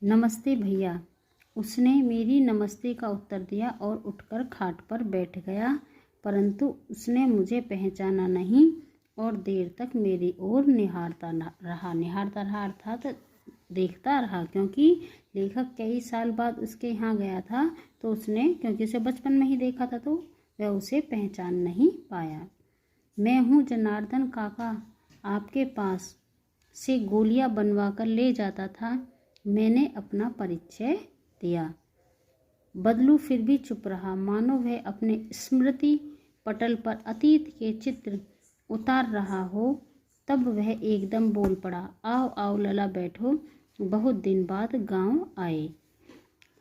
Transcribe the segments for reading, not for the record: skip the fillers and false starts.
नमस्ते भैया। उसने मेरी नमस्ते का उत्तर दिया और उठकर खाट पर बैठ गया, परंतु उसने मुझे पहचाना नहीं और देर तक मेरी ओर निहारता रहा अर्थात देखता रहा, क्योंकि लेखक कई साल बाद उसके यहाँ गया था तो उसने, क्योंकि उसे बचपन में ही देखा था, तो वह उसे पहचान नहीं पाया। मैं हूँ जनार्दन काका, आपके पास से गोलियां बनवा कर ले जाता था। मैंने अपना परिचय दिया। बदलू फिर भी चुप रहा, मानो वह अपने स्मृति पटल पर अतीत के चित्र उतार रहा हो। तब वह एकदम बोल पड़ा, आओ आओ लला, बैठो, बहुत दिन बाद गांव आए।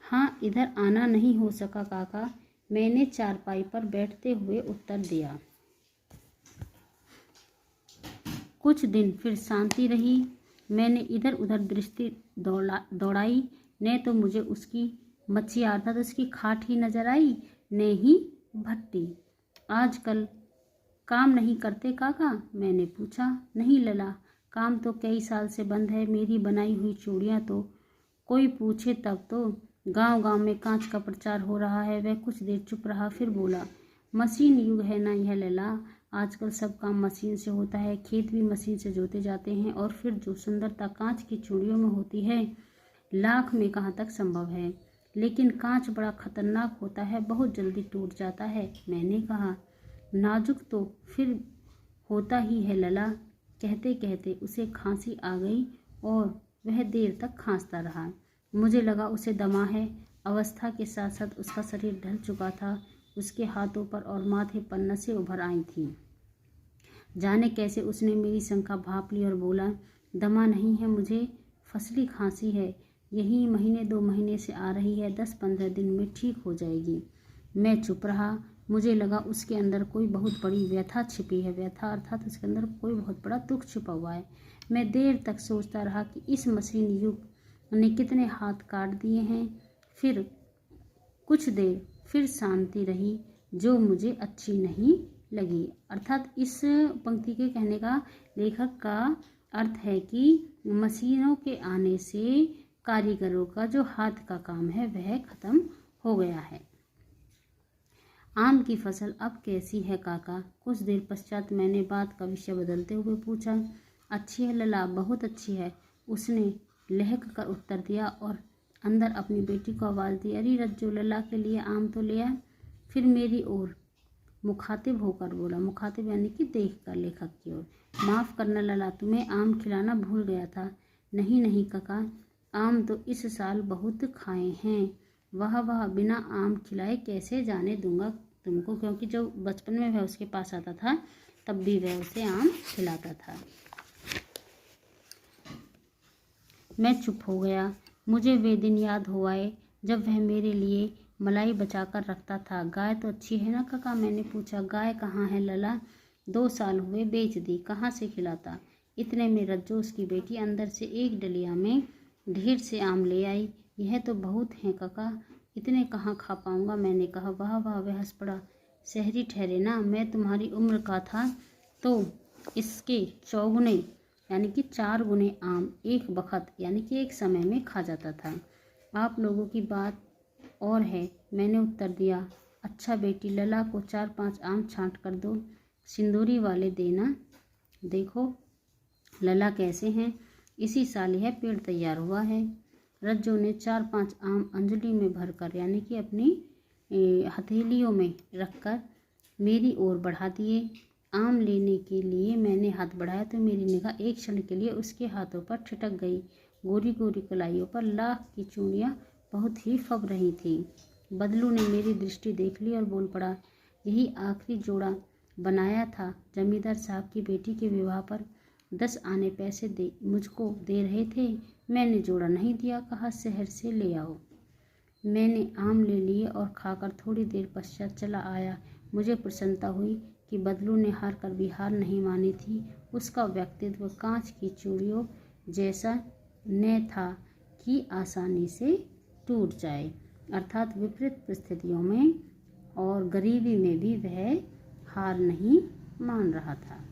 हाँ, इधर आना नहीं हो सका काका, मैंने चारपाई पर बैठते हुए उत्तर दिया। कुछ दिन फिर शांति रही। मैंने इधर उधर दृष्टि दौड़ाई, न तो मुझे उसकी मच्छी अर्थात उसकी खाट ही नजर आई, न ही भट्टी। आजकल काम नहीं करते काका, मैंने पूछा। नहीं लला, काम तो कई साल से बंद है। मेरी बनाई हुई चूड़ियाँ तो कोई पूछे तब तो गांव गांव में कांच का प्रचार हो रहा है। वह कुछ देर चुप रहा, फिर बोला, मशीन युग है ना यह लला, आजकल सब काम मशीन से होता है। खेत भी मशीन से जोते जाते हैं, और फिर जो सुंदरता कांच की चूड़ियों में होती है, लाख में कहाँ तक संभव है। लेकिन कांच बड़ा खतरनाक होता है, बहुत जल्दी टूट जाता है। मैंने कहा, नाजुक तो फिर होता ही है लला। कहते कहते उसे खांसी आ गई और वह देर तक खांसता रहा। मुझे लगा उसे दमा है। अवस्था के साथ साथ उसका शरीर ढल चुका था। उसके हाथों पर और माथे पर नसें उभर आई थीं। जाने कैसे उसने मेरी शंका भांप ली और बोला, दमा नहीं है मुझे, फसली खांसी है। यही महीने 2 महीने से आ रही है, 10-15 दिन में ठीक हो जाएगी। मैं चुप रहा। मुझे लगा उसके अंदर कोई बहुत बड़ी व्यथा छिपी है। व्यथा अर्थात उसके अंदर कोई बहुत बड़ा दुख छिपा हुआ है। मैं देर तक सोचता रहा कि इस मशीन युग ने कितने हाथ काट दिए हैं। फिर कुछ देर फिर शांति रही, जो मुझे अच्छी नहीं लगी। अर्थात इस पंक्ति के कहने का लेखक का अर्थ है कि मशीनों के आने से कारीगरों का जो हाथ का काम है वह खत्म हो गया है। आम की फसल अब कैसी है काका? कुछ देर पश्चात मैंने बात का विषय बदलते हुए पूछा। अच्छी है लला, बहुत अच्छी है, उसने लहक कर उत्तर दिया और अंदर अपनी बेटी को आवाज़ दी, अरे रज्जो, लला के लिए आम तो ले आ। फिर मेरी ओर मुखातिब होकर बोला, मुखातिब यानी कि देख कर लेखक की ओर, माफ़ करना लला, तुम्हें आम खिलाना भूल गया था। नहीं नहीं काका, आम तो इस साल बहुत खाए हैं। वाह वाह, बिना आम खिलाए कैसे जाने दूंगा तुमको, क्योंकि जब बचपन में वह उसके पास आता था तब भी वह उसे आम खिलाता था। मैं चुप हो गया। मुझे वे दिन याद हो आए जब वह मेरे लिए मलाई बचाकर रखता था। गाय तो अच्छी है ना काका? मैंने पूछा। गाय कहाँ है लला? 2 साल हुए, बेच दी, कहाँ से खिलाता। इतने में रज्जो, उसकी बेटी, अंदर से एक डलिया में ढेर से आम ले आई। यह तो बहुत हैं काका, इतने कहाँ खा पाऊंगा। मैंने कहा। वाह वाह, वह हंस पड़ा। शहरी ठहरे ना, मैं तुम्हारी उम्र का था तो इसके 4 गुने यानी कि 4 गुने आम एक बखत यानी कि एक समय में खा जाता था। आप लोगों की बात और है, मैंने उत्तर दिया। अच्छा बेटी, लला को 4-5 आम छांट कर दो, सिंदूरी वाले देना। देखो लला कैसे हैं, इसी साल यह पेड़ तैयार हुआ है। रज्जो ने 4-5 आम अंजलि में भरकर यानी कि अपनी हथेलियों में रखकर मेरी ओर बढ़ा दिए। आम लेने के लिए मैंने हाथ बढ़ाया तो मेरी निगाह एक क्षण के लिए उसके हाथों पर ठिठक गई। गोरी गोरी कलाइयों पर लाख की चूड़ियाँ बहुत ही फब रही थीं। बदलू ने मेरी दृष्टि देख ली और बोल पड़ा, यही आखिरी जोड़ा बनाया था। जमींदार साहब की बेटी के विवाह पर 10 आने पैसे मुझको दे रहे थे। मैंने जोड़ा नहीं दिया, कहा शहर से ले आओ। मैंने आम ले लिए और खाकर थोड़ी देर पश्चात चला आया। मुझे प्रसन्नता हुई कि बदलू ने हार कर भी हार नहीं मानी थी। उसका व्यक्तित्व कांच की चूड़ियों जैसा न था कि आसानी से टूट जाए, अर्थात विपरीत परिस्थितियों में और गरीबी में भी वह हार नहीं मान रहा था।